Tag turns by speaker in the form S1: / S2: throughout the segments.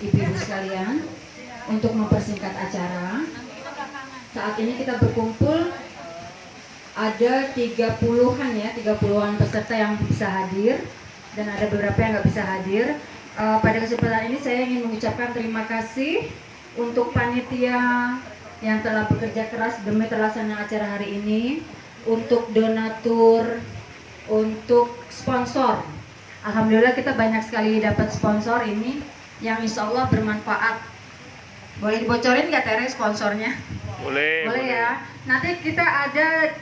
S1: ibu-ibu sekalian, untuk mempersingkat acara, saat ini kita berkumpul ada 30-an ya, 30-an peserta yang bisa hadir dan ada beberapa yang nggak bisa hadir. Pada kesempatan ini saya ingin mengucapkan terima kasih untuk panitia yang telah bekerja keras demi terlaksananya acara hari ini, untuk donatur, untuk sponsor. Alhamdulillah kita banyak sekali dapat sponsor ini yang insya Allah bermanfaat. Boleh dibocorin nggak Tere sponsornya?
S2: Boleh.
S1: Boleh ya. Nanti kita ada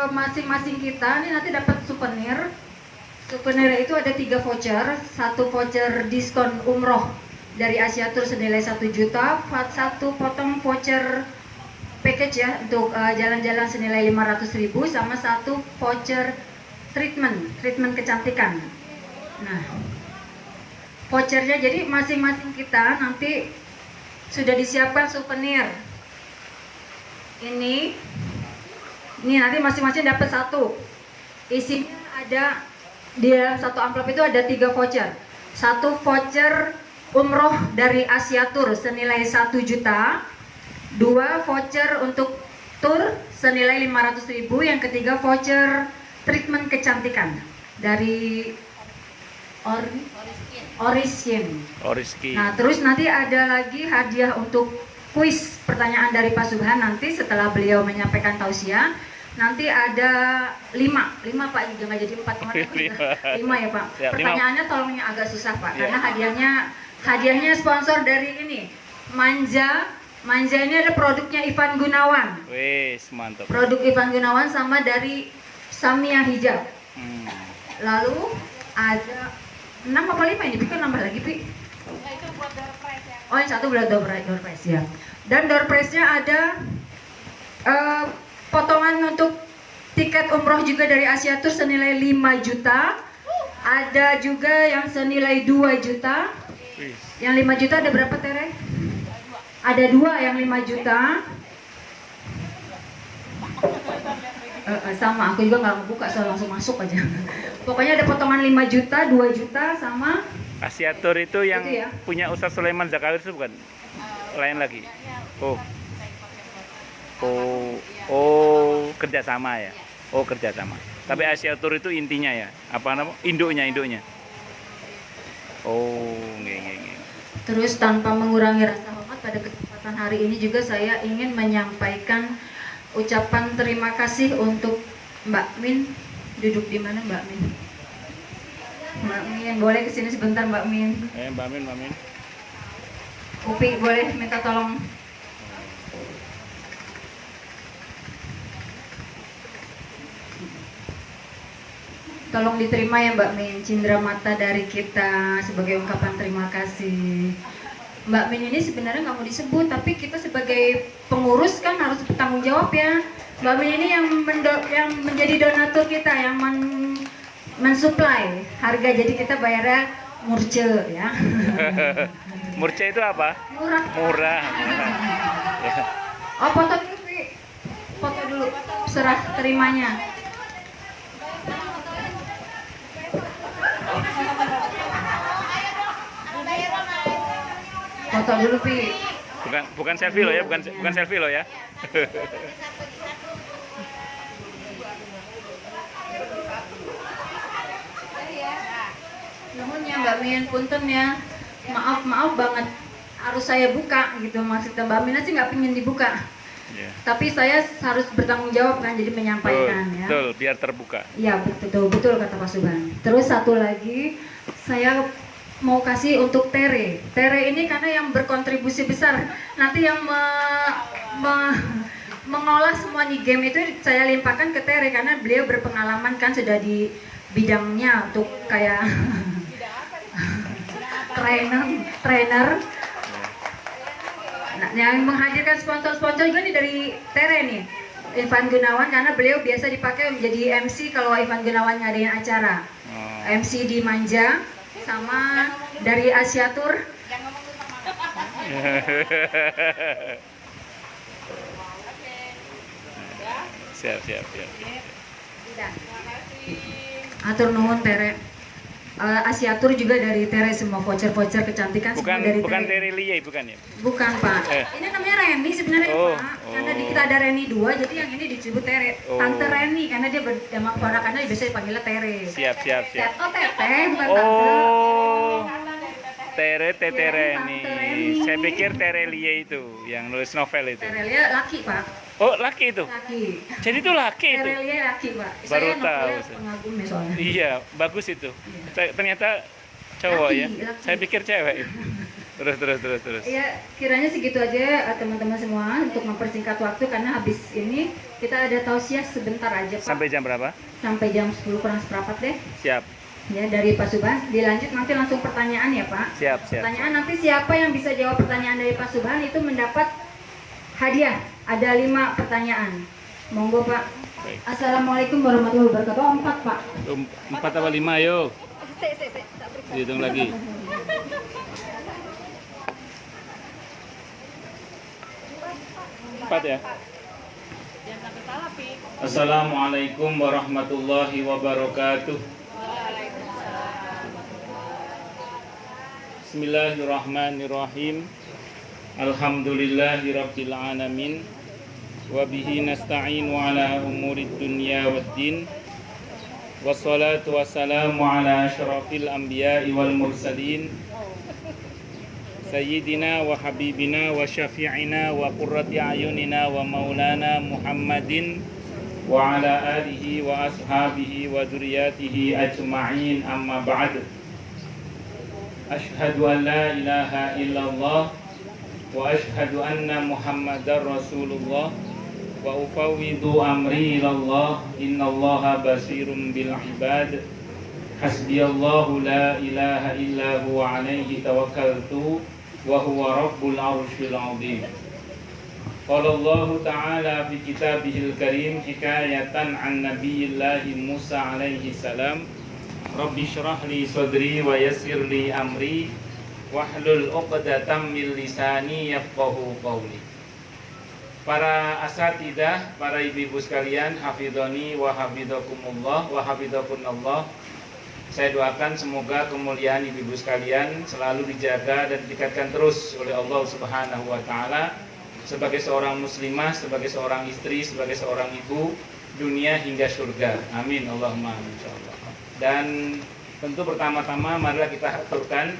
S1: masing-masing kita nih nanti dapat souvenir. Souvenir itu ada 3 voucher, 1 voucher diskon umroh dari Asia Tour senilai 1 juta, 1 potong voucher package ya untuk jalan-jalan senilai 500.000, sama 1 voucher treatment kecantikan. Nah, vouchernya jadi masing-masing kita nanti sudah disiapkan souvenir. Ini nanti masing-masing dapat 1. Isinya ada di dalam 1 amplop itu ada 3 voucher. 1 voucher umroh dari Asia Tour senilai 1 juta, 2 voucher untuk tour senilai 500.000, yang ketiga voucher treatment kecantikan dari Oriskin. Nah, terus nanti ada lagi hadiah untuk kuis pertanyaan dari Pak Subhan nanti setelah beliau menyampaikan tausiah. Nanti ada 5 Pak, jangan jadi 4 kemarin. 5 ya Pak. Pertanyaannya tolong yang agak susah Pak, karena hadiahnya sponsor dari ini Manja ini ada produknya Ivan Gunawan.
S2: Wes, mantap.
S1: Produk Ivan Gunawan sama dari Samia Hijab. Lalu ada 6 apa 5 ini? Pikir nambah lagi Pi.
S3: Itu buat door prize ya.
S1: Oh, yang 1 buat door prize ya. Dan door prize-nya ada potongan untuk tiket umroh juga dari Asia Tour senilai 5 juta. Ada juga yang senilai 2 juta. Yang 5 juta ada berapa Tere? Ada 2 yang 5 juta. Sama, aku juga nggak mau buka, soal langsung masuk aja. Pokoknya ada potongan 5 juta, 2 juta, sama
S2: Asia Tour itu yang
S1: itu ya?
S2: punya Ustadz Sulaiman Zakawir itu bukan? Lain lagi? Oh, kerjasama ya? Oh, kerjasama. Tapi Asia Tour itu intinya ya? Apa namanya? Induknya. Oh, nggih.
S1: Terus tanpa mengurangi rasa hormat, pada kesempatan hari ini juga saya ingin menyampaikan ucapan terima kasih untuk Mbak Min. Duduk di mana Mbak Min? Mbak Min, boleh kesini sebentar Mbak Min.
S2: Mbak Min.
S1: Upi, boleh minta tolong. Tolong diterima ya Mbak Min, cindera mata dari kita sebagai ungkapan terima kasih. Mbak Min ini sebenarnya nggak mau disebut, tapi kita sebagai pengurus kan harus bertanggung jawab ya. Mbak Min ini yang menjadi donatur kita, yang mensuplai harga, jadi kita bayarnya murce ya.
S2: Murce itu apa? Murah.
S1: Oh, foto dulu Pi. Foto dulu, serah terimanya. Foto dulu Pi.
S2: Bukan selfie loh ya, bukan selfie loh ya.
S1: Nuhun ya Mbak Min, punten ya. Maaf banget harus saya buka gitu, maksudnya Mbak Min sih nggak pengen dibuka. Tapi saya harus bertanggung jawab kan, jadi menyampaikan ya.
S2: Betul, biar terbuka.
S1: Iya betul kata Pak Subhan. Terus satu lagi saya mau kasih untuk Tere ini, karena yang berkontribusi besar nanti yang mengolah semua nih game itu saya limpahkan ke Tere, karena beliau berpengalaman kan, sudah di bidangnya untuk kayak trainer. Nah, yang menghadirkan sponsor juga nih dari Tere nih, Ivan Gunawan, karena beliau biasa dipakai menjadi MC kalau Ivan Gunawan ngadain acara. MC di Manja, sama dari Asia Tour.
S2: Siap.
S1: Atur nuhun Tere. Asiatur juga dari Tere, semua voucher-voucher kecantikan semua dari
S2: Bukan
S1: Tere.
S2: Terelie bukan ya?
S1: Bukan Pak. Ini namanya Reni sebenarnya
S2: Oh,
S1: Pak. Karena
S2: oh.
S1: kita ada Reni 2, jadi yang ini disebut Tere.
S2: Oh.
S1: Tante Reni karena dia sama ponakannya biasanya dipanggilnya Tere.
S2: Siap.
S1: Oh Teteh bukan Tante.
S2: Oh,
S1: Iya,
S2: Tereni.
S1: Tante Reni.
S2: Saya pikir Terelie itu yang nulis novel itu.
S1: Terelia laki Pak.
S2: Oh, laki itu.
S1: Laki.
S2: Jadi itu laki itu.
S1: Terelia laki Pak.
S2: Baru
S1: Saya
S2: tahu,
S1: novelnya
S2: saya.
S1: pengagumnya soalnya.
S2: Iya, bagus itu. Ternyata cowok
S1: Laki,
S2: ya.
S1: laki.
S2: Saya pikir cewek. Terus.
S1: Ya, kiranya segitu aja teman-teman semua untuk mempersingkat waktu karena habis ini kita ada tausiah sebentar aja Pak.
S2: Sampai jam berapa?
S1: Sampai jam 10 kurang seperempat deh.
S2: Siap.
S1: Ya, dari Pak Subhan. Dilanjut nanti langsung pertanyaan ya Pak.
S2: Siap.
S1: Pertanyaan nanti siapa yang bisa jawab pertanyaan dari Pak Subhan itu mendapat hadiah. Ada 5 pertanyaan. Monggo Pak.
S2: Baik.
S1: Assalamualaikum warahmatullahi wabarakatuh. 4 Pak.
S2: 4 apa 5 ayo? Hitung lagi. Empat ya.
S3: Jangan sampai salah, Pi.
S2: Assalamualaikum warahmatullahi wabarakatuh. Bismillahirrahmanirrahim. Alhamdulillahirabbil alamin. Wa bihi nasta'inu ala umurid dunya waddin. Wassalatu wassalamu ala asyrafil anbiya'i wal mursalin. Sayyidina wa habibina wa syafi'ina wa qurrati ayunina wa maulana Muhammadin wa ala alihi wa ashabihi wa dzurriyyatihi ajma'in, amma ba'd. Asyhadu an la ilaha illallah wa asyhadu anna Muhammadar Rasulullah wa ufawwidu amri ilallah innallaha basirun bil ibad. Hasbiyallahu la ilaha illa huwa alaihi tawakkaltu wa huwa rabbul arsyil azim. Qala Allah ta'ala fi kitabihil karim hikayatan an nabiyillahi Musa alaihi salam, Rabbi syrah li sadri wa yassir li amri wahlul 'uqdatam min lisani yafqahu qawli. Para asatidah, para ibu-ibu sekalian, hafidhani wa hafidhakumullah wa hafidhakunallah. Saya doakan semoga kemuliaan ibu-ibu sekalian selalu dijaga dan ditingkatkan terus oleh Allah Subhanahu wa taala sebagai seorang muslimah, sebagai seorang istri, sebagai seorang ibu, dunia hingga surga. Amin Allahumma amin insyaallah. Dan tentu pertama-tama marilah kita aturkan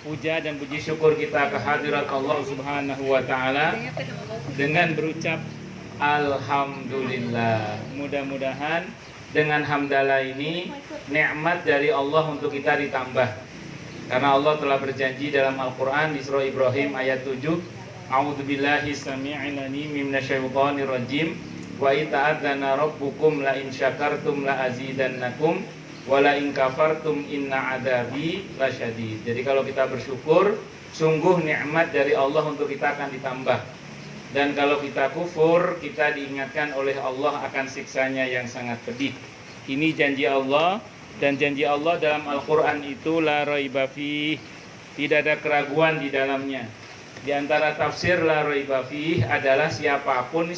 S2: puja dan puji syukur kita kehadirat Allah Subhanahu wa taala dengan berucap alhamdulillah. Mudah-mudahan dengan hamdalah ini nikmat dari Allah untuk kita ditambah. Karena Allah telah berjanji dalam Al-Qur'an di surah Ibrahim ayat 7, A'udzubillahi samii'il 'alim minasyaitonir rajim wa ita'adzana rabbukum la in syakartum la azidannakum wa la in kafartum inna 'adzabi lasyadid. Jadi kalau kita bersyukur, sungguh nikmat dari Allah untuk kita akan ditambah. Dan kalau kita kufur, kita diingatkan oleh Allah akan siksanya yang sangat pedih. Ini janji Allah, dan janji Allah dalam Al-Quran itu la raiba fih, tidak ada keraguan di dalamnya. Di antara tafsir la raiba fih adalah siapapun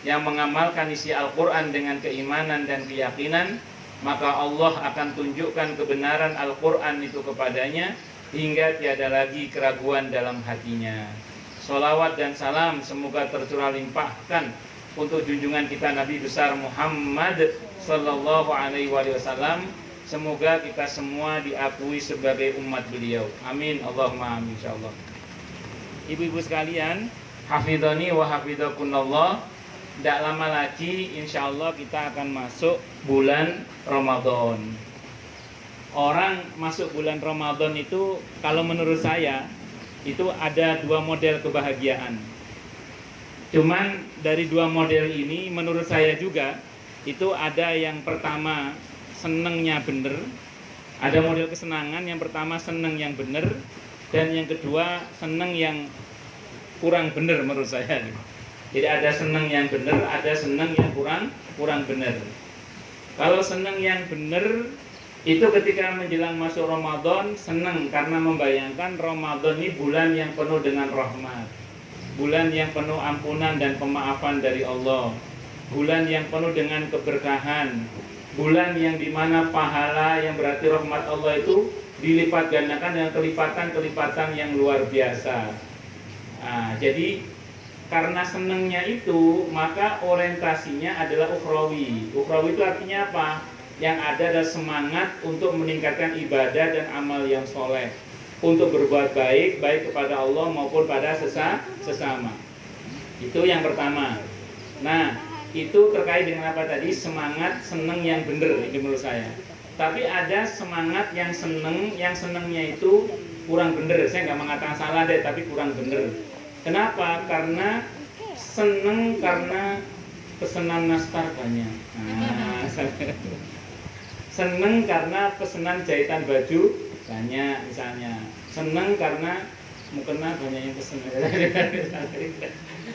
S2: yang mengamalkan isi Al-Quran dengan keimanan dan keyakinan, maka Allah akan tunjukkan kebenaran Al-Quran itu kepadanya hingga tiada lagi keraguan dalam hatinya. Sholawat dan salam semoga tercurah limpahkan untuk junjungan kita Nabi besar Muhammad Sallallahu Alaihi Wasallam. Semoga kita semua diakui sebagai umat beliau. Amin Allahumma amin insyaallah. Ibu-ibu sekalian, hafidhani wa hafidhakunallah. Tidak lama lagi insyaallah kita akan masuk bulan Ramadan. Orang masuk bulan Ramadan itu kalau menurut saya itu ada 2 model kebahagiaan. Cuman dari 2 model ini menurut saya juga itu ada yang pertama senengnya bener, ada model kesenangan yang pertama seneng yang bener, dan yang kedua seneng yang kurang bener menurut saya. Jadi ada seneng yang bener, ada seneng yang kurang bener. Kalau seneng yang bener itu ketika menjelang masuk Ramadan senang karena membayangkan Ramadan ini bulan yang penuh dengan rahmat, bulan yang penuh ampunan dan pemaafan dari Allah, bulan yang penuh dengan keberkahan, bulan yang dimana pahala yang berarti rahmat Allah itu dilipat gandakan dengan kelipatan-kelipatan yang luar biasa. Nah, jadi karena senangnya itu, maka orientasinya adalah ukhrawi. Ukhrawi itu artinya apa? Yang ada adalah semangat untuk meningkatkan ibadah dan amal yang soleh, untuk berbuat baik, baik kepada Allah maupun pada sesama. Itu yang pertama. Nah, itu terkait dengan apa tadi? Semangat seneng yang benar, ini menurut saya. Tapi ada semangat yang senengnya itu kurang benar. Saya nggak mengatakan salah deh, tapi kurang benar. Kenapa? Karena seneng karena pesanan nastar banyak. Nah, seneng karena pesanan jahitan baju banyak misalnya. Seneng karena mukena banyak yang pesen.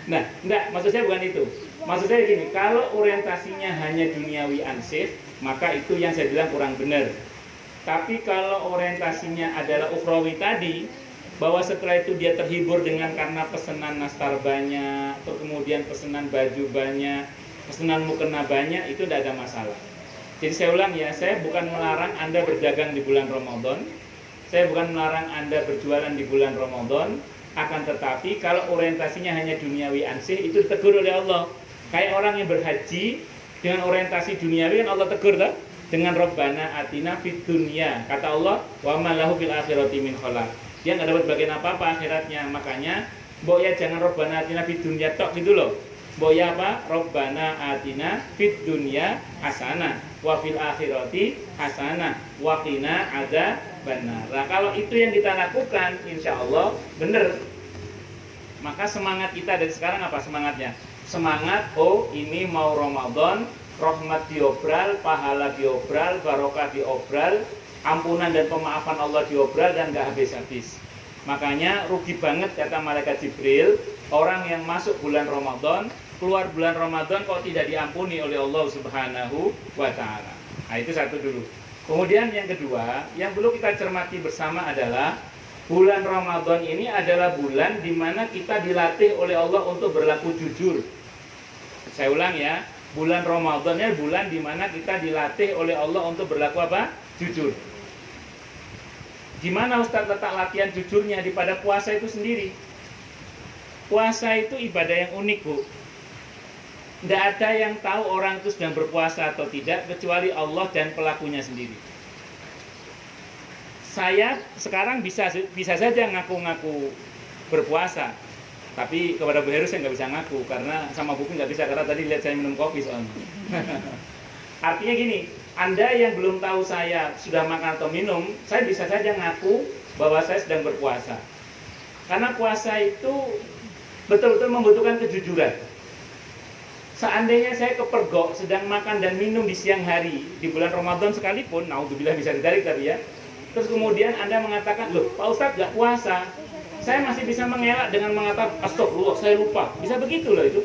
S2: Nah, enggak, maksud saya bukan itu. Maksud saya gini, kalau orientasinya hanya duniawi ansih, maka itu yang saya bilang kurang benar. Tapi kalau orientasinya adalah ukhrawi tadi, bahwa setelah itu dia terhibur dengan karena pesanan nastar banyak, atau kemudian pesanan baju banyak, pesanan mukena banyak, itu tidak ada masalah. Jadi saya ulang ya, saya bukan melarang Anda berdagang di bulan Ramadan, saya bukan melarang Anda berjualan di bulan Ramadan, akan tetapi kalau orientasinya hanya duniawi ansih, itu ditegur oleh Allah. Kayak orang yang berhaji dengan orientasi duniawi, kan Allah tegur tak? Dengan Rabbana atina fid dunya, kata Allah, wa ma lahu fil akhirati min khalaq. Dia nggak dapat bagian apa-apa akhiratnya. Makanya, mbok ya jangan Rabbana atina fid dunya tok gitu loh. Mbok ya apa? Rabbana atina fid dunya hasanah wa fil akhirati hasanah wa qina adzabannar. Nah, kalau itu yang kita lakukan, insya Allah benar. Maka semangat kita dari sekarang apa semangatnya? Semangat, oh ini mau Ramadan, rahmat diobral, pahala diobral, barokah diobral, ampunan dan pemaafan Allah diobral dan gak habis-habis. Makanya rugi banget kata malaikat Jibril, orang yang masuk bulan Ramadan, keluar bulan Ramadan kok tidak diampuni oleh Allah Subhanahu wa ta'ala. Nah, itu satu dulu. Kemudian yang kedua, yang perlu kita cermati bersama adalah bulan Ramadan ini adalah bulan di mana kita dilatih oleh Allah untuk berlaku jujur. Saya ulang ya, bulan Ramadannya bulan di mana kita dilatih oleh Allah untuk berlaku apa? Jujur. Gimana Ustaz letak latihan jujurnya daripada puasa itu sendiri? Puasa itu ibadah yang unik, Bu. Tidak ada yang tahu orang itu sedang berpuasa atau tidak kecuali Allah dan pelakunya sendiri. Saya sekarang bisa saja ngaku-ngaku berpuasa, tapi kepada Bu Heru saya nggak bisa ngaku karena sama Buku nggak bisa karena tadi lihat saya minum kopi soalnya. Artinya gini, Anda yang belum tahu saya sudah makan atau minum, saya bisa saja ngaku bahwa saya sedang berpuasa. Karena puasa itu betul-betul membutuhkan kejujuran. Seandainya saya kepergok sedang makan dan minum di siang hari di bulan Ramadan sekalipun, naudzubillah bisa ditarik tapi ya. Terus kemudian Anda mengatakan, loh Pak Ustadz gak puasa, saya masih bisa mengelak dengan mengatakan, astagfirullah saya lupa. Bisa begitu loh itu.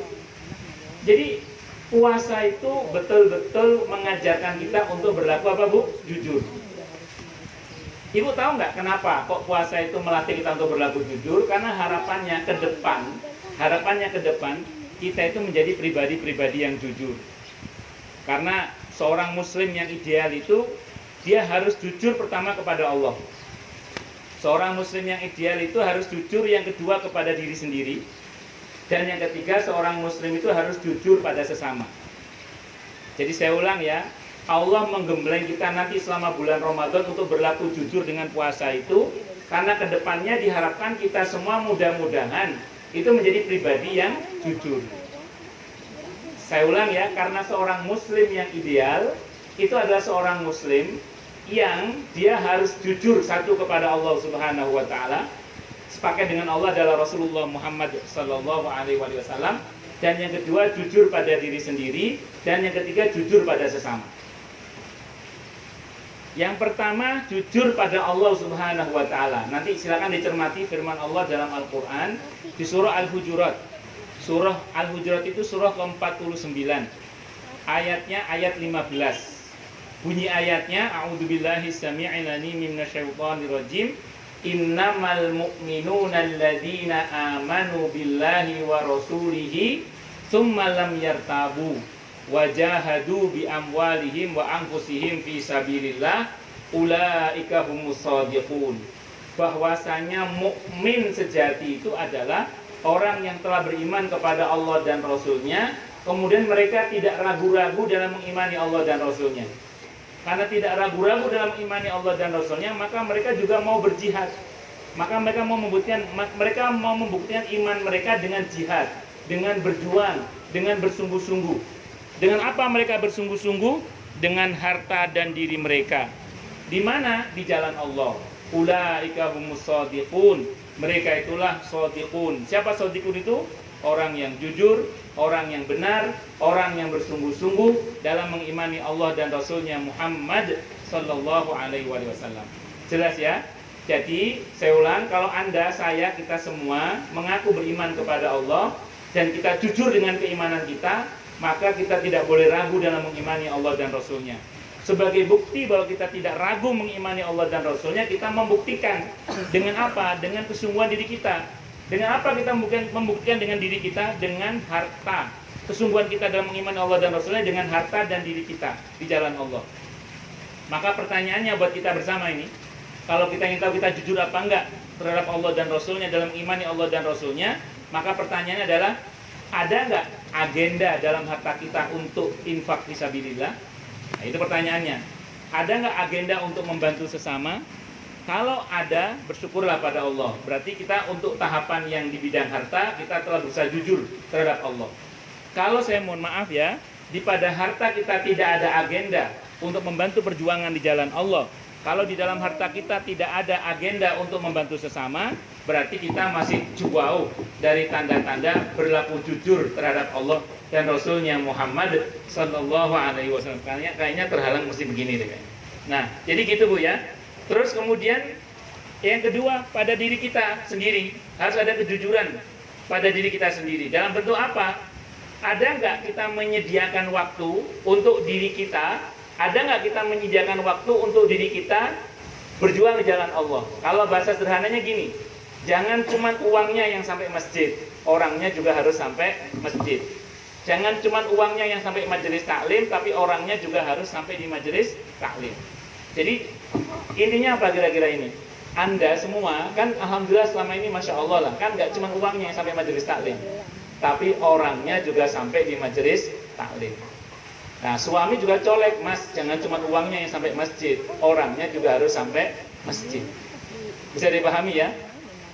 S2: Jadi puasa itu betul-betul mengajarkan kita untuk berlaku apa Bu? Jujur. Ibu tahu nggak kenapa kok puasa itu melatih kita untuk berlaku jujur? Karena harapannya ke depan kita itu menjadi pribadi-pribadi yang jujur. Karena seorang muslim yang ideal itu dia harus jujur pertama kepada Allah. Seorang muslim yang ideal itu harus jujur yang kedua kepada diri sendiri. Dan yang ketiga seorang muslim itu harus jujur pada sesama. Jadi saya ulang ya, Allah menggembleng kita nanti selama bulan Ramadan untuk berlaku jujur dengan puasa itu. Karena kedepannya diharapkan kita semua mudah-mudahan itu menjadi pribadi yang jujur. Saya ulang ya, karena seorang muslim yang ideal itu adalah seorang muslim yang dia harus jujur satu kepada Allah Subhanahu wa taala, sepakat dengan Allah adalah Rasulullah Muhammad sallallahu alaihi wasallam, dan yang kedua jujur pada diri sendiri, dan yang ketiga jujur pada sesama. Yang pertama jujur pada Allah Subhanahu wa taala. Nanti silakan dicermati firman Allah dalam Al-Qur'an di surah Al-Hujurat. Surah Al-Hujurat itu surah ke-49. Ayatnya ayat 15. Bunyi ayatnya, a'udzubillahi samii'il 'alim minasyaitonir rajim. Innamal mu'minuna alladzina amanu billahi wa rasulihi tsumma lam yartabu wajahadu bi amwalihim wa anfusihim fi sabilillah ulaika humus shadiqun. Bahwasanya mukmin sejati itu adalah orang yang telah beriman kepada Allah dan Rasul-Nya, kemudian mereka tidak ragu-ragu dalam mengimani Allah dan Rasul-Nya. Karena tidak ragu-ragu dalam mengimani Allah dan Rasul-Nya, maka mereka juga mau berjihad. Maka mereka mau membuktikan iman mereka dengan jihad, dengan berjuang, dengan bersungguh-sungguh. Dengan apa mereka bersungguh-sungguh? Dengan harta dan diri mereka. Di mana? Di jalan Allah. Ulaika humus shadiqun. Mereka itulah shadiqun. Siapa shadiqun itu? Orang yang jujur, orang yang benar, orang yang bersungguh-sungguh dalam mengimani Allah dan Rasulnya Muhammad sallallahu alaihi wasallam. Jelas ya? Jadi saya ulang, kalau Anda, saya, kita semua mengaku beriman kepada Allah dan kita jujur dengan keimanan kita, maka kita tidak boleh ragu dalam mengimani Allah dan Rasulnya. Sebagai bukti bahwa kita tidak ragu mengimani Allah dan Rasulnya, kita membuktikan dengan apa? Dengan kesungguhan diri kita. Dengan apa kita membuktikan dengan diri kita? Dengan harta. Kesungguhan kita dalam mengimani Allah dan Rasulnya dengan harta dan diri kita di jalan Allah. Maka pertanyaannya buat kita bersama ini, kalau kita ingin tahu kita jujur apa enggak terhadap Allah dan Rasulnya dalam mengimani Allah dan Rasulnya, maka pertanyaannya adalah, ada enggak agenda dalam harta kita untuk infak fisabilillah? Nah, itu pertanyaannya. Ada enggak agenda untuk membantu sesama? Kalau ada, bersyukurlah pada Allah. Berarti kita untuk tahapan yang di bidang harta, kita telah berusaha jujur terhadap Allah. Kalau saya mohon maaf ya, di pada harta kita tidak ada agenda untuk membantu perjuangan di jalan Allah. Kalau di dalam harta kita tidak ada agenda untuk membantu sesama, berarti kita masih jauh dari tanda-tanda berlaku jujur terhadap Allah dan Rasulnya Muhammad sallallahu alaihi wasallam. Kayaknya terhalang mesti begini deh. Nah, jadi gitu Bu ya. Terus kemudian yang kedua, pada diri kita sendiri harus ada kejujuran pada diri kita sendiri. Dalam bentuk apa? Ada nggak kita menyediakan waktu untuk diri kita? Ada nggak kita menyediakan waktu untuk diri kita berjuang di jalan Allah? Kalau bahasa sederhananya gini, jangan cuma uangnya yang sampai masjid, orangnya juga harus sampai masjid. Jangan cuma uangnya yang sampai majelis taklim, tapi orangnya juga harus sampai di majelis taklim. Jadi intinya apa kira-kira ini? Anda semua kan alhamdulillah selama ini masya Allah lah, kan nggak cuma uangnya yang sampai majelis taklim, tapi orangnya juga sampai di majelis taklim. Nah, suami juga colek, Mas, jangan cuma uangnya yang sampai masjid, orangnya juga harus sampai masjid. Bisa dipahami ya?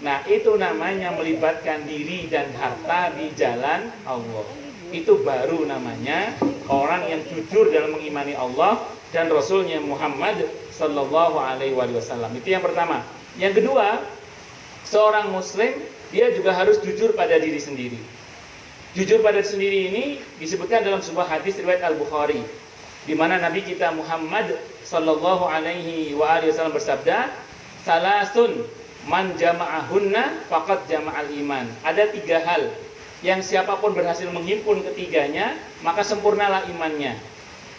S2: Nah, itu namanya melibatkan diri dan harta di jalan Allah. Itu baru namanya orang yang jujur dalam mengimani Allah dan Rasulnya Muhammad sallallahu alaihi wasallam. Itu yang pertama. Yang kedua, seorang muslim dia juga harus jujur pada diri sendiri. Jujur pada diri sendiri ini disebutkan dalam sebuah hadis riwayat Al-Bukhari, di mana Nabi kita Muhammad sallallahu alaihi wasallam bersabda, "Salasun man jama'ahunna faqad jama'al iman." Ada 3 hal yang siapapun berhasil menghimpun ketiganya, maka sempurnalah imannya.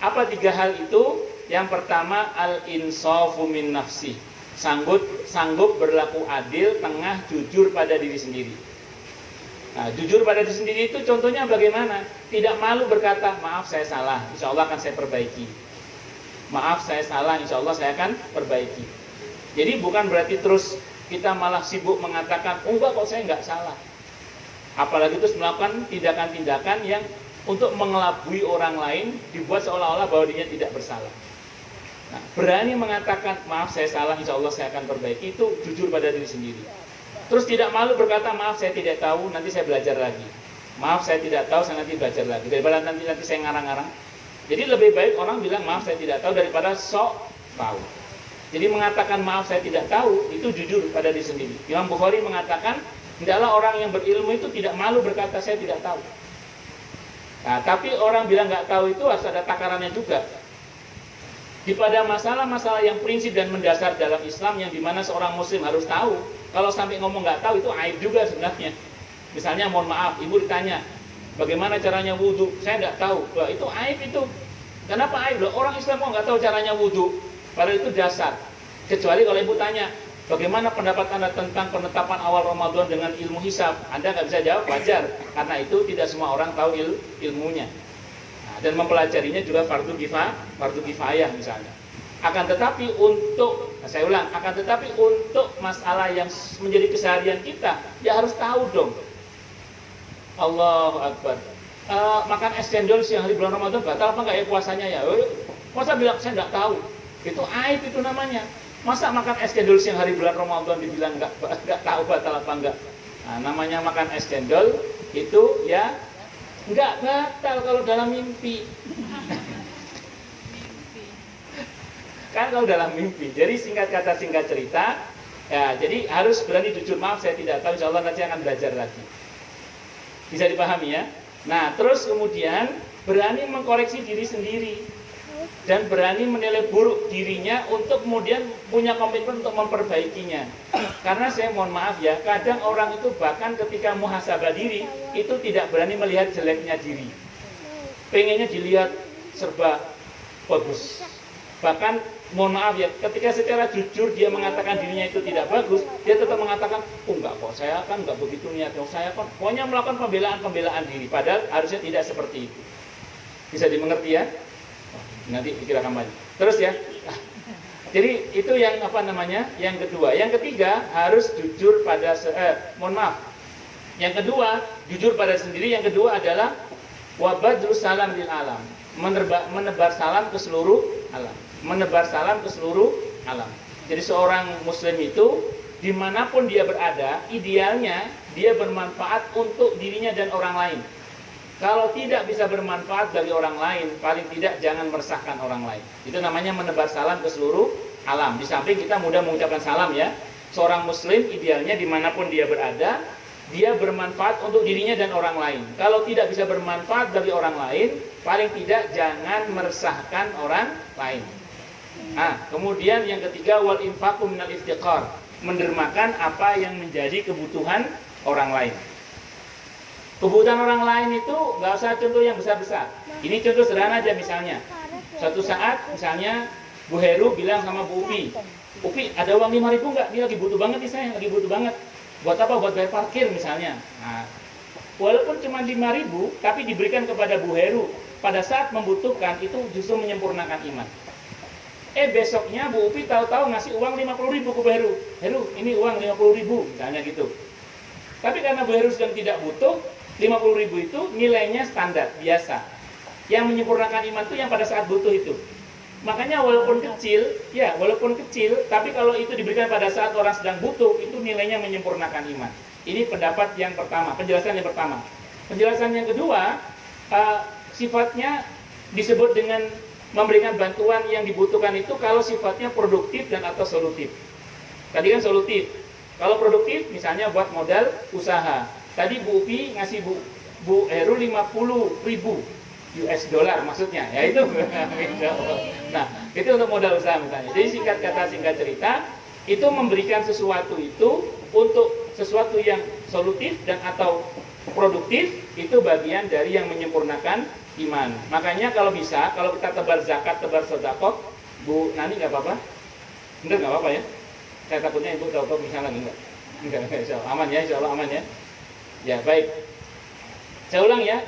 S2: Apa 3 hal itu? Yang pertama, al-insafu min nafsi. Sanggup berlaku adil, tengah, jujur pada diri sendiri. Nah, jujur pada diri sendiri itu contohnya bagaimana? Tidak malu berkata, maaf saya salah, insya Allah akan saya perbaiki. Maaf saya salah, insya Allah saya akan perbaiki. Jadi bukan berarti terus kita malah sibuk mengatakan, enggak kok saya enggak salah. Apalagi terus melakukan tindakan-tindakan yang untuk mengelabui orang lain, dibuat seolah-olah bahwa dia tidak bersalah. Nah, berani mengatakan, maaf saya salah, insya Allah saya akan perbaiki, itu jujur pada diri sendiri. Terus tidak malu berkata, maaf saya tidak tahu, nanti saya belajar lagi. Maaf saya tidak tahu, saya nanti belajar lagi. Daripada nanti saya ngarang-ngarang. Jadi lebih baik orang bilang maaf saya tidak tahu daripada sok tahu. Jadi mengatakan maaf saya tidak tahu, itu jujur pada diri sendiri. Imam Bukhari mengatakan, hendaklah orang yang berilmu itu tidak malu berkata saya tidak tahu. Nah, tapi orang bilang nggak tahu itu harus ada takarannya juga. Di pada masalah-masalah yang prinsip dan mendasar dalam Islam yang dimana seorang muslim harus tahu, kalau sampai ngomong nggak tahu itu aib juga sebenarnya. Misalnya mohon maaf, ibu ditanya bagaimana caranya wudhu, saya nggak tahu. Wah, itu aib itu. Kenapa aib? Loh, orang Islam kok nggak tahu caranya wudhu? Padahal itu dasar. Kecuali kalau ibu tanya bagaimana pendapat Anda tentang penetapan awal Ramadan dengan ilmu hisab, Anda nggak bisa jawab, wajar. Karena itu tidak semua orang tahu ilmunya. Nah, dan mempelajarinya juga fardu kifayah misalnya. Akan tetapi untuk, saya ulang, akan tetapi untuk masalah yang menjadi keseharian kita, ya harus tahu dong. Allahu Akbar. Makan es cendol siang hari bulan Ramadan batal apa enggak ya puasanya ya? Masa bilang saya enggak tahu? Itu aib itu namanya. Masa makan es cendol siang hari bulan Ramadan dibilang enggak tahu batal apa enggak? Nah, namanya makan es cendol itu ya enggak batal kalau dalam mimpi. Kan kalau dalam mimpi. Jadi singkat kata singkat cerita, ya jadi harus berani jujur, maaf saya tidak tahu, insyaallah nanti akan belajar lagi. Bisa dipahami ya? Nah, terus kemudian berani mengkoreksi diri sendiri dan berani menilai buruk dirinya untuk kemudian punya komitmen untuk memperbaikinya. Karena saya mohon maaf ya, kadang orang itu bahkan ketika muhasabah diri itu tidak berani melihat jeleknya diri. Pengennya dilihat serba bagus. Bahkan mohon maaf ya, ketika secara jujur dia mengatakan dirinya itu tidak bagus, dia tetap mengatakan, oh enggak kok, saya kan enggak begitu niatnya, saya kan pokoknya melakukan pembelaan diri, padahal harusnya tidak seperti itu. Bisa dimengerti ya? Nanti dikira kampanye. Terus ya, jadi itu yang apa namanya? Yang kedua. Yang ketiga harus jujur pada mohon maaf. Yang kedua jujur pada sendiri. Yang kedua adalah wabadrus salam lil alam, menebar salam ke seluruh alam. Menebar salam ke seluruh alam. Jadi seorang muslim itu dimanapun dia berada, idealnya dia bermanfaat untuk dirinya dan orang lain. Kalau tidak bisa bermanfaat bagi orang lain, paling tidak jangan meresahkan orang lain. Itu namanya menebar salam ke seluruh alam. Di samping kita mudah mengucapkan salam ya. Seorang muslim idealnya dimanapun dia berada, dia bermanfaat untuk dirinya dan orang lain. Kalau tidak bisa bermanfaat bagi orang lain, paling tidak jangan meresahkan orang lain. Nah, kemudian yang ketiga wal infaqu minal iftiqar, mendermakan apa yang menjadi kebutuhan orang lain. Kebutuhan orang lain itu nggak usah contoh yang besar-besar. Ini contoh sederhana aja misalnya. Suatu saat misalnya Bu Heru bilang sama Bu Upi, Upi ada uang 5.000 nggak? Ini lagi butuh banget nih saya, lagi butuh banget. Buat apa? Buat bayar parkir misalnya. Nah, walaupun cuma 5.000, tapi diberikan kepada Bu Heru pada saat membutuhkan, itu justru menyempurnakan iman. Besoknya Bu Upi tahu-tahu ngasih uang 50.000 ke Bu Heru. Heru, ini uang 50.000 misalnya gitu. Tapi karena Bu Heru sedang tidak butuh, 50.000 itu nilainya standar, biasa. Yang menyempurnakan iman itu yang pada saat butuh itu. Makanya walaupun kecil, tapi kalau itu diberikan pada saat orang sedang butuh, itu nilainya menyempurnakan iman. Ini pendapat yang pertama, penjelasan yang pertama. Penjelasan yang kedua, sifatnya disebut dengan memberikan bantuan yang dibutuhkan itu kalau sifatnya produktif dan atau solutif. Tadi kan solutif. Kalau produktif, misalnya buat modal usaha. Tadi Bu Upi ngasih Bu Heru 50.000 US dollar maksudnya, ya itu. Nah, itu untuk modal usaha misalnya. Jadi singkat kata singkat cerita, itu memberikan sesuatu itu untuk sesuatu yang solutif dan atau produktif, itu bagian dari yang menyempurnakan iman. Makanya kalau bisa, kalau kita tebar zakat, tebar sedekah, Bu Nani nggak apa-apa? Enggak, nggak apa-apa ya? Saya takutnya Ibu tahu bisa lagi enggak? Enggak, insya Allah aman ya, insya Allah aman ya. Ya baik. Saya ulang ya,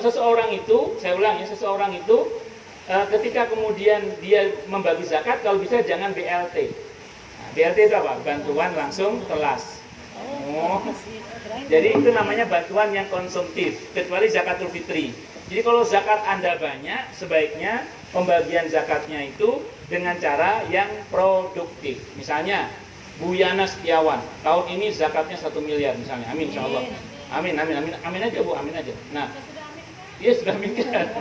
S2: seseorang itu ketika kemudian dia membagi zakat, kalau bisa jangan BLT. Nah, BLT itu apa? Bantuan langsung telas. Oh, jadi itu namanya bantuan yang konsumtif, kecuali zakatul fitri. Jadi kalau zakat Anda banyak, sebaiknya pembagian zakatnya itu dengan cara yang produktif. Misalnya Bu Yana Setiawan, tahun ini zakatnya 1 miliar misalnya, amin insyaallah. Amin aja Bu, amin aja. Nah, iya sudah aminkan.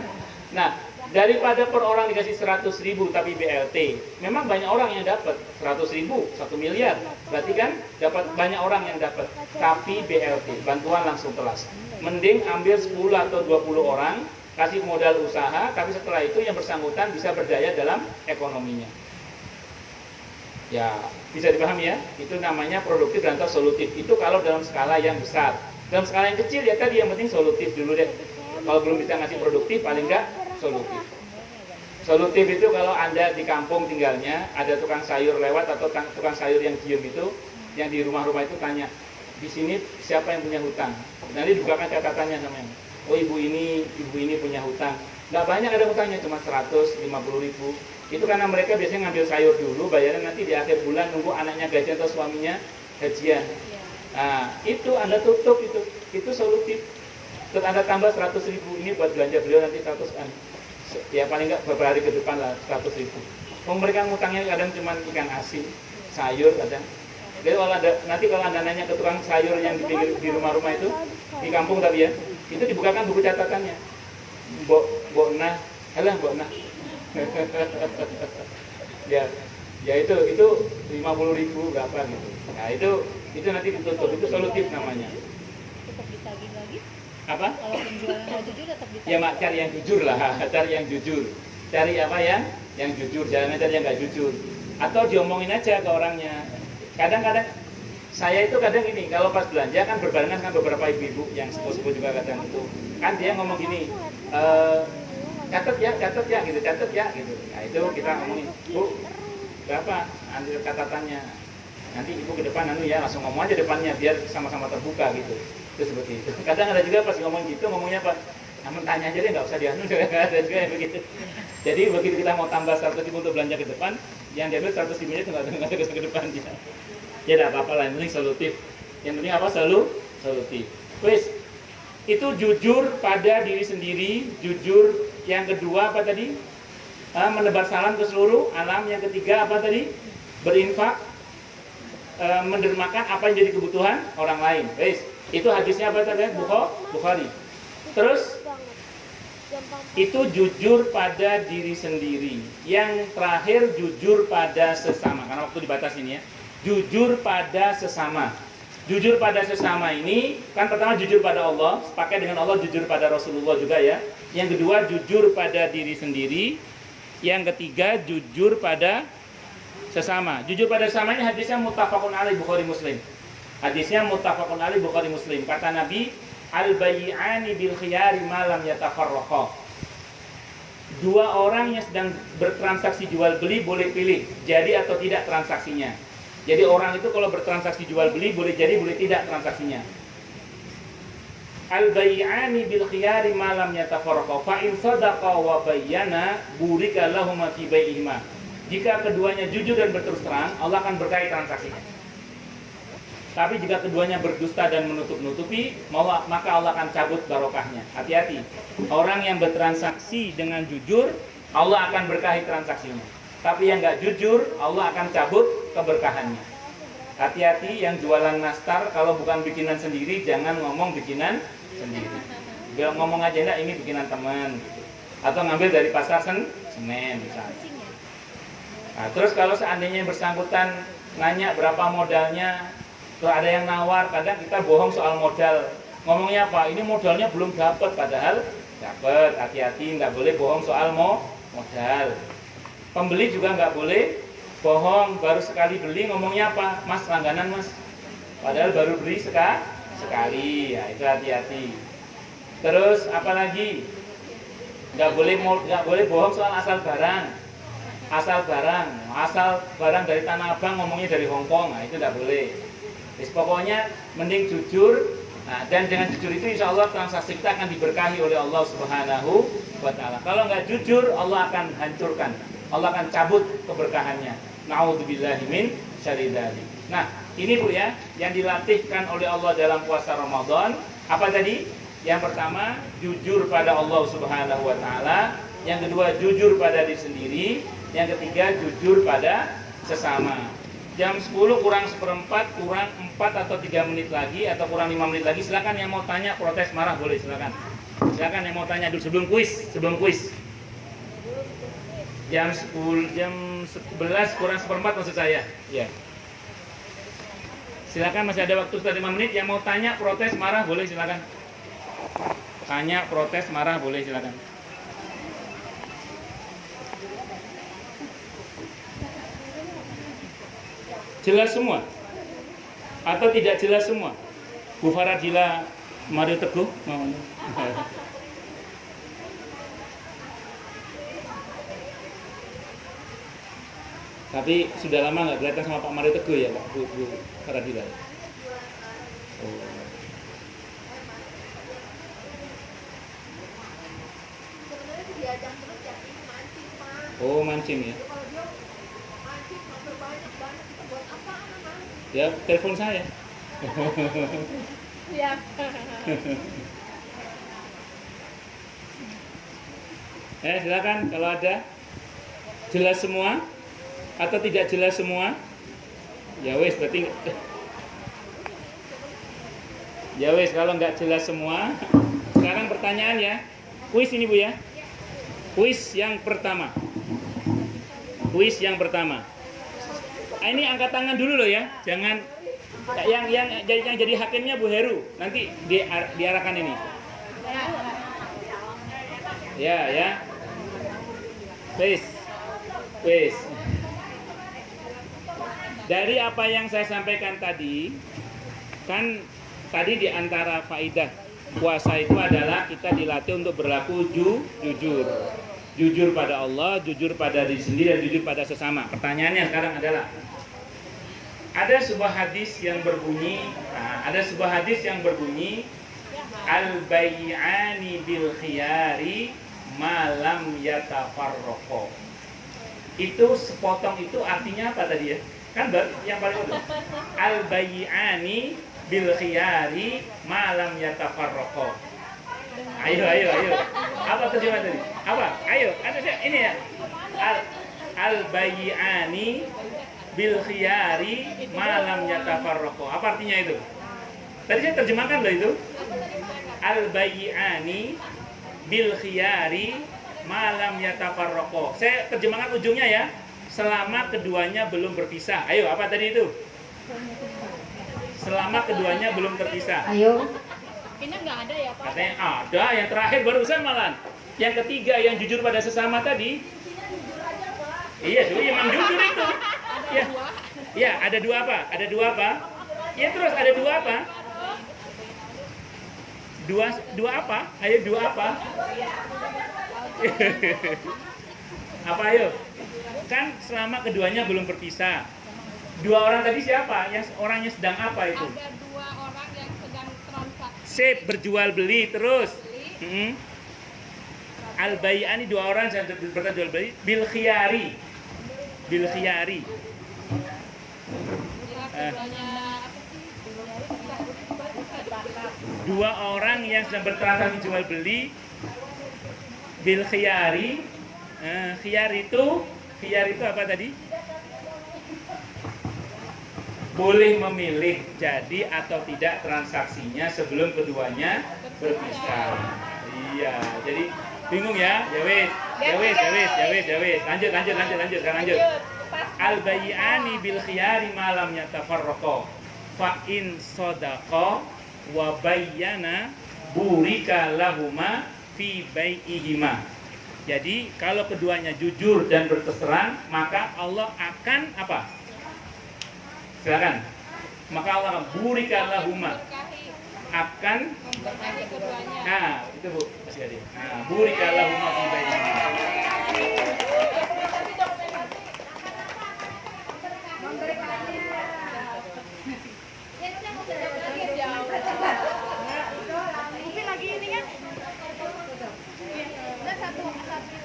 S2: Nah, daripada per orang dikasih 100.000 tapi BLT, memang banyak orang yang dapat 100.000, 1 miliar, berarti kan dapat banyak orang yang dapat. Tapi BLT, bantuan langsung telas. Mending ambil 10 atau 20 orang, kasih modal usaha, tapi setelah itu yang bersangkutan bisa berdaya dalam ekonominya. Ya, bisa dipahami ya? Itu namanya produktif dan atau solutif. Itu kalau dalam skala yang besar. Dalam skala yang kecil ya tadi yang penting solutif dulu deh. Kalau belum bisa ngasih produktif, paling enggak solutif. Solutif itu kalau Anda di kampung tinggalnya, ada tukang sayur lewat atau tukang sayur yang diem itu, yang di rumah-rumah itu tanya, di sini siapa yang punya hutang? Nanti dibukakan catatannya namanya. oh ibu ini punya hutang. Nggak banyak ada hutangnya, cuma 150.000. Itu karena mereka biasanya ngambil sayur dulu, bayaran nanti di akhir bulan nunggu anaknya gajian atau suaminya gajian. Nah, itu Anda tutup itu solutif. Terus Anda tambah 100.000 ini buat belanja beliau nanti 100-an. Ya paling nggak beberapa hari ke depan lah 100.000. Mereka ngutangnya kadang cuma ikan asin, sayur kadang. Jadi kalau anda nanya ke tukang sayur yang di rumah-rumah itu di kampung tapi ya, itu dibukakan buku catatannya. Mbok nah, ya itu 50.000 berapa gitu. Nah itu nanti ditutup, itu solutif namanya.
S3: Tetap ditagih lagi.
S2: Apa?
S3: Kalau penjualan nggak jujur tetap ditagih.
S2: Ya mak, cari yang jujur lah, cari yang jujur. Cari apa yang jujur, jangan cari yang nggak jujur. Atau diomongin aja ke orangnya. Kadang-kadang saya itu kadang gini, kalau pas belanja kan berbarengan dengan beberapa ibu-ibu yang sepuh-sepuh juga kadang itu. Kan dia ngomong gini, catat ya gitu. Nah itu kita ngomongin, Bu, berapa ambil catatannya? Nanti ibu ke depan ya langsung ngomong aja depannya biar sama-sama terbuka gitu. Itu seperti itu. Kadang ada juga pas ngomong gitu ngomongnya apa? Namun tanya aja deh, nggak usah dianu, ada juga yang begitu. Jadi begitu kita mau tambah 100.000 untuk belanja ke depan, yang diambil 100.000 itu nggak ada ke depan dia. Ya tidak apa-apa lah, yang penting solutif. Yang penting apa? Solutif. Wes, itu jujur pada diri sendiri, jujur. Yang kedua apa tadi? Menebar salam ke seluruh alam. Yang ketiga apa tadi? Berinfak, mendermakan apa yang jadi kebutuhan orang lain. Wes, itu hadisnya apa tadi? Bukhari. Terus itu jujur pada diri sendiri. Yang terakhir jujur pada sesama. Karena waktu dibatasi ini ya. Jujur pada sesama. Jujur pada sesama ini kan pertama jujur pada Allah, sepakai dengan Allah, jujur pada Rasulullah juga ya. Yang kedua jujur pada diri sendiri. Yang ketiga jujur pada sesama. Jujur pada sesama ini hadisnya muttafaqun alaih Bukhari Muslim. Hadisnya muttafaqun alaih Bukhari Muslim. Kata Nabi, al-bay'ani bil khiyari ma lam yatafarraqa. Dua orang yang sedang bertransaksi jual beli boleh pilih jadi atau tidak transaksinya. Jadi orang itu kalau bertransaksi jual beli boleh jadi boleh tidak transaksinya. Al-bay'ani bil khiyari ma lam yatafarraqa fa in sadaqa wa bayyana burika lahum fi bai'ihima. Jika keduanya jujur dan berterus terang, Allah akan berkahi transaksinya. Tapi jika keduanya berdusta dan menutup-nutupi, maka Allah akan cabut barokahnya. Hati-hati. Orang yang bertransaksi dengan jujur, Allah akan berkahi transaksinya. Tapi yang nggak jujur, Allah akan cabut keberkahannya. Hati-hati yang jualan nastar, kalau bukan bikinan sendiri, jangan ngomong bikinan sendiri. Biar ngomong aja, enggak ini bikinan teman. Gitu. Atau ngambil dari pasar Senen misalnya. Nah, terus kalau seandainya yang bersangkutan nanya berapa modalnya, terus ada yang nawar, kadang kita bohong soal modal. Ngomongnya apa? Ini modalnya belum dapat, padahal dapat. Hati-hati, nggak boleh bohong soal modal. Pembeli juga nggak boleh bohong, baru sekali beli ngomongnya apa? Mas, langganan mas. Padahal baru beli sekali. Ya, itu hati-hati. Terus apalagi? Nggak boleh bohong soal asal barang. Asal barang dari Tanah Abang ngomongnya dari Hong Kong. Nah, itu nggak boleh. Jadi pokoknya mending jujur. Nah, dan dengan jujur itu insya Allah transaksi kita akan diberkahi oleh Allah Subhanahu wa Ta'ala. Kalau nggak jujur, Allah akan hancurkan. Allah akan cabut keberkahannya. Na'udzubillahi min syarri dzalik. Nah, ini Bu ya, yang dilatihkan oleh Allah dalam puasa Ramadan. Apa tadi? Yang pertama, jujur pada Allah Subhanahu wa Ta'ala. Yang kedua, jujur pada diri sendiri. Yang ketiga, jujur pada sesama. Jam 10 kurang seperempat, kurang 4 atau 3 menit lagi, atau kurang 5 menit lagi, silakan yang mau tanya, protes, marah, boleh, silakan. Silakan yang mau tanya dulu sebelum kuis. Jam 11 kurang seperempat maksud saya. Ya. Silakan, masih ada waktu sekitar 5 menit. Yang mau tanya, protes, marah, boleh, silakan. Tanya, protes, marah, boleh, silakan. Jelas semua? Atau tidak jelas semua? Bu Faradila Mario Teguh mau. Tapi sudah lama nggak kelihatan sama Pak Mario Teguh ya Pak Bu Faradila. Oh. Oh, mancing ya. Ya, telepon saya.
S3: Iya.
S2: Silakan kalau ada. Jelas semua atau tidak jelas semua? Ya wes, berarti ya wes, kalau nggak jelas semua. Sekarang pertanyaan ya. Kuis ini Bu ya. Kuis yang pertama. Kuis yang pertama. Ini angkat tangan dulu loh ya. Jangan yang jadi hakimnya Bu Heru. Nanti diarahkan ini. Ya. Wes. Dari apa yang saya sampaikan tadi, kan tadi di antara faidah puasa itu adalah kita dilatih untuk berlaku jujur. Jujur pada Allah, jujur pada diri sendiri, dan jujur pada sesama. Pertanyaannya sekarang adalah, ada sebuah hadis yang berbunyi, al-bai'ani bil khiyari malam yatafarraqo. Itu sepotong itu artinya apa tadi ya? Kan yang paling utama. Al-bai'ani bil khiyari malam yatafarraqo. Ayo. Apa terjemah tadi? Apa? Ayo, ada ini ya. Al-bai'ani bil khiyari malam yatafarraqo. Apa artinya itu? Tadi saya terjemahkan loh itu. Al-bai'ani bil khiyari malam yatafarraqo. Saya terjemahkan ujungnya ya. Selama keduanya belum berpisah. Ayo, apa tadi itu? Selama keduanya belum terpisah.
S1: Ayo.
S3: Ini nggak ada ya Pak?
S2: Katanya ada, yang terakhir barusan malah. Yang ketiga yang jujur pada sesama tadi. Iya, memang jujur itu. Ya. Ya, ada dua apa? Ya terus ada dua apa? Dua apa? Ayo, dua apa? Apa ayo? Kan selama keduanya belum berpisah. Dua orang tadi siapa? Yang orangnya sedang apa itu?
S3: Ada dua orang yang sedang transaksi.
S2: Sip, berjual beli terus. Al-bai'ani, dua orang yang berjual beli bil khiyari. Dua orang yang sedang bertransaksi jual beli bil khiyari. Khiyar itu apa tadi? Boleh memilih jadi atau tidak transaksinya sebelum keduanya berpisah. Iya, jadi bingung ya? Ya wes. Lanjut. Al-bai'ani bil khiyari malam yatafarraqo. Fa in sadaqa wa bayyana burika lahuma fi bai'ihima. Jadi kalau keduanya jujur dan berterang, maka Allah akan apa? Silakan. Maka Allah akan burika lahuma, akan
S3: memberkahi keduanya.
S2: Nah, itu Bu, masih ada. Nah, burika lahuma fi bai'ihima.
S3: Mungkin lagi ini kan? Udah satu itu aja.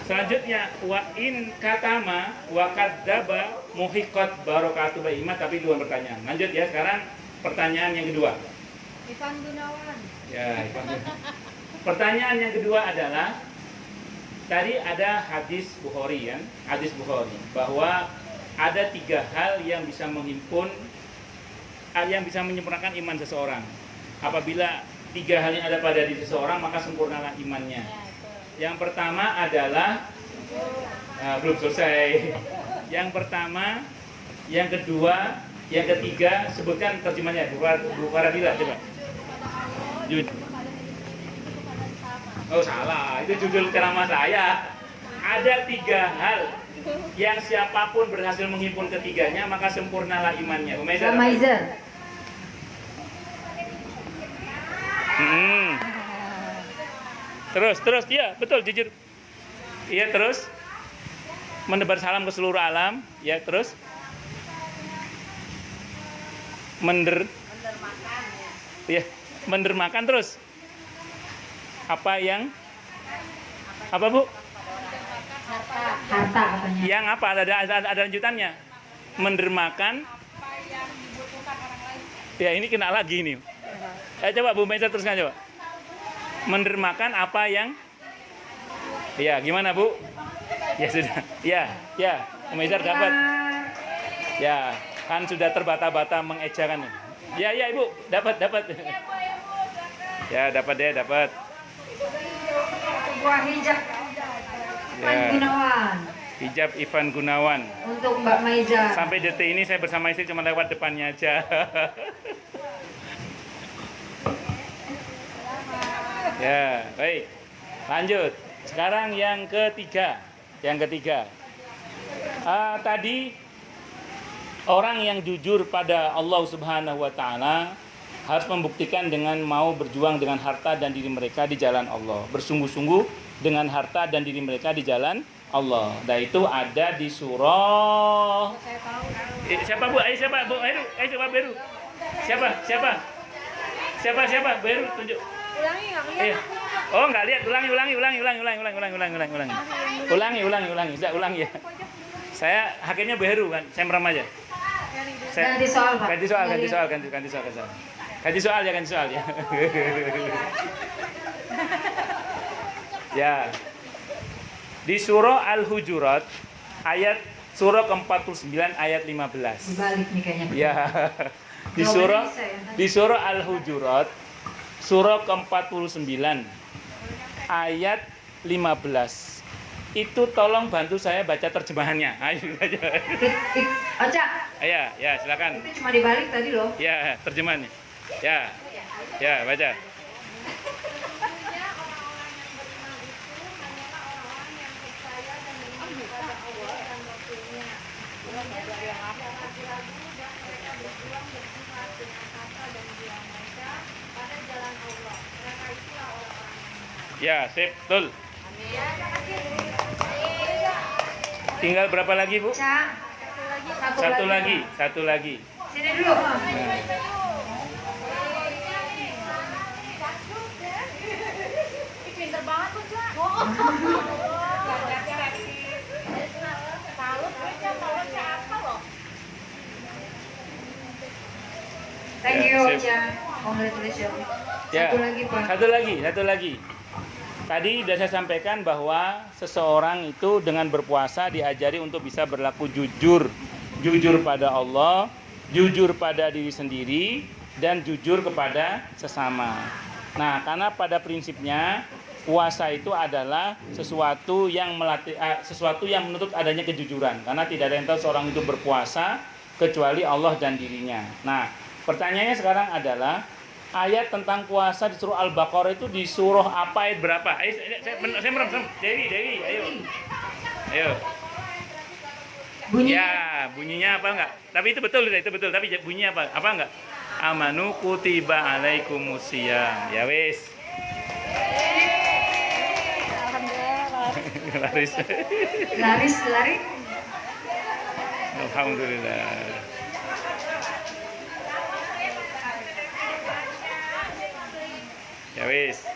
S2: Selanjutnya wa in katama wa kadzaba muhiqat barakatu baihima, tapi dua pertanyaan. Lanjut ya, sekarang pertanyaan yang kedua.
S3: Ivan Gunawan.
S2: Ya, pertanyaan yang kedua adalah, tadi ada hadis Bukhari ya, hadis Bukhari bahwa ada tiga hal yang bisa menyempurnakan iman seseorang. Apabila tiga hal yang ada pada diri seseorang, maka sempurnalah imannya. Yang pertama adalah belum selesai. Yang pertama, yang kedua, yang ketiga, sebutkan terjemahnya Bu Faradila, coba. Oh salah, itu judul ceramah saya. Ada tiga hal yang siapapun berhasil menghimpun ketiganya, maka sempurnalah imannya.
S1: Maizer.
S2: Terus, ya betul, jujur. Iya, terus menebar salam ke seluruh alam, ya terus. Mender. Ya, mender makan terus. Apa yang? Apa Bu?
S1: Harta katanya.
S2: Yang apa? Ada lanjutannya. Mendermakan. Ya ini kena lagi ini. Coba Bu Meiza teruskan coba. Mendermakan apa yang? Ya gimana Bu? Ya sudah. Ya. Bu Meiza dapat. Ya kan sudah terbata-bata mengejakan. Ya Ibu dapat. Ya dapat.
S1: Buah hijab Ivan Gunawan.
S2: Hijab Ivan Gunawan.
S1: Untuk Mbak Maiza.
S2: Sampai detik ini saya bersama istri cuma lewat depannya aja. Ya, baik. Lanjut. Sekarang yang ketiga. Tadi orang yang jujur pada Allah Subhanahu wa taala harus membuktikan dengan mau berjuang dengan harta dan diri mereka di jalan Allah. Bersungguh-sungguh dengan harta dan diri mereka di jalan Allah. Dan itu ada di surah. Siapa Bu? Ayo siapa? Bu Heru. Ayo coba Heru. Siapa? Heru tunjuk.
S3: Ulangi nggak lihat?
S2: Oh nggak lihat. Ulangi. Sudah ulangi ya. Saya hakimnya Bu Heru kan. Saya merem aja.
S1: Ganti soal, Pak.
S2: Ganti soal ya. Ya. Di surah Al-Hujurat surah ke-49 ayat 15.
S1: Dibalik nih kayaknya.
S2: Ya. Di surah Al-Hujurat surah ke-49 ayat 15. Itu tolong bantu saya baca terjemahannya. Ayo baca.
S1: Oca.
S2: Ya, silakan.
S1: Itu cuma dibalik tadi loh.
S2: Ya, terjemahannya. Ya, baca. Ya, sip, betul. Tinggal berapa lagi, Bu?
S1: Oca.
S2: Satu lagi.
S1: Sini dulu.
S3: Pinter banget tuh, Cak. Salut gue, Cak. Salut, Cak. Apa loh?
S1: Thank
S2: Ya,
S1: you,
S2: sip.
S1: Oca. Congratulations.
S2: Ya,
S1: Satu lagi, Pak.
S2: satu lagi. Tadi sudah saya sampaikan bahwa seseorang itu dengan berpuasa diajari untuk bisa berlaku jujur pada Allah, jujur pada diri sendiri, dan jujur kepada sesama. Nah, karena pada prinsipnya puasa itu adalah sesuatu yang menuntut adanya kejujuran. Karena tidak ada yang tahu seorang itu berpuasa kecuali Allah dan dirinya. Nah, pertanyaannya sekarang adalah ayat tentang puasa di surah Al-Baqarah itu di surah apa ayat berapa? Ayo, saya merem. Dewi, ayo.
S1: Bunyi.
S2: Ya, bunyinya apa enggak? Tapi itu betul. Tapi bunyinya apa? Apa enggak? Amanu kutiba alaikumusiyam. Ya wis.
S3: Alhamdulillah.
S2: Laris.
S1: Lari.
S2: Alhamdulillah. Ya wis.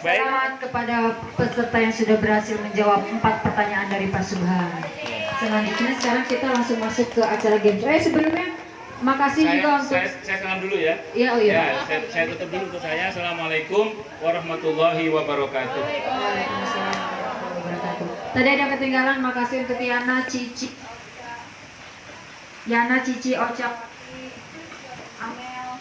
S2: Baik.
S1: Selamat kepada peserta yang sudah berhasil menjawab 4 pertanyaan dari Pak Subhan. Selanjutnya sekarang kita langsung masuk ke acara game. Sebelumnya makasih juga untuk
S2: Saya salam dulu ya.
S1: Iya, oh iya.
S2: Ya, saya tutup dulu untuk saya. Assalamualaikum warahmatullahi wabarakatuh.
S1: Waalaikumsalam warahmatullahi wabarakatuh. Tadi ada ketinggalan, makasih untuk Yana Cici Ocak